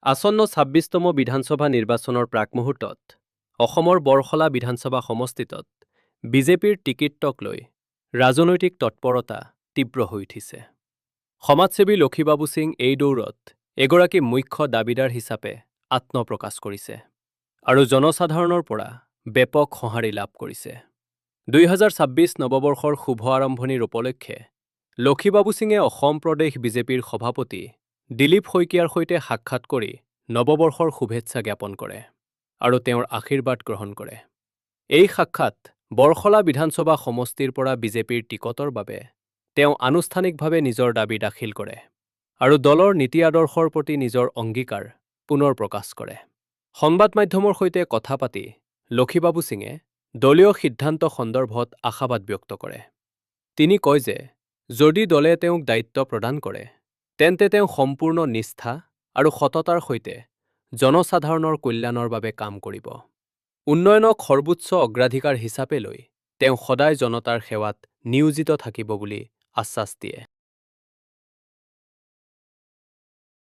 আসন্ন ২৬তম বিধানসভা নিৰ্বাচনৰ প্ৰাকমুহূৰ্তত অসমৰ বৰখলা বিধানসভা সমষ্টিতত বিজেপিৰ টিকিটক লৈ ৰাজনৈতিক তৎপৰতা তীব্ৰ হৈ উঠিছে। সমাজসেৱী লক্ষীবাবু সিং এই দৌৰত এগৰাকী মুখ্য দাবীদাৰ হিচাপে আত্মপ্ৰকাশ কৰিছে আৰু জনসাধাৰণৰ পৰা ব্যাপক সঁহাৰি লাভ কৰিছে। ২০২৬ নৱবৰ্ষৰ শুভ আৰম্ভণিৰ উপলক্ষে লক্ষীবাবু সিঙে অসম প্ৰদেশ বিজেপিৰ সভাপতি দিলীপ শইকীয়াৰ সৈতে সাক্ষাৎ কৰি নৱবৰ্ষৰ শুভেচ্ছা জ্ঞাপন কৰে আৰু তেওঁৰ আশীৰ্বাদ গ্ৰহণ কৰে। এই সাক্ষাৎ বৰখলা বিধানসভা সমষ্টিৰ পৰা বিজেপিৰ টিকটৰ বাবে তেওঁ আনুষ্ঠানিকভাৱে নিজৰ দাবী দাখিল কৰে আৰু দলৰ নীতি আদৰ্শৰ প্ৰতি নিজৰ অংগীকাৰ পুনৰ প্ৰকাশ কৰে। সংবাদ মাধ্যমৰ সৈতে কথা পাতি লক্ষীবাবু সিঙে দলীয় সিদ্ধান্ত সন্দৰ্ভত আশাবাদ ব্যক্ত কৰে। তিনি কয় যে যদি দলে তেওঁক দায়িত্ব প্ৰদান কৰে তেন্তে তেওঁ সম্পূৰ্ণ নিষ্ঠা আৰু সততাৰ সৈতে জনসাধাৰণৰ কল্যাণৰ বাবে কাম কৰিব। উন্নয়নক সৰ্বোচ্চ অগ্ৰাধিকাৰ হিচাপে লৈ তেওঁ সদায় জনতাৰ সেৱাত নিয়োজিত থাকিব বুলি আশ্বাস দিয়ে।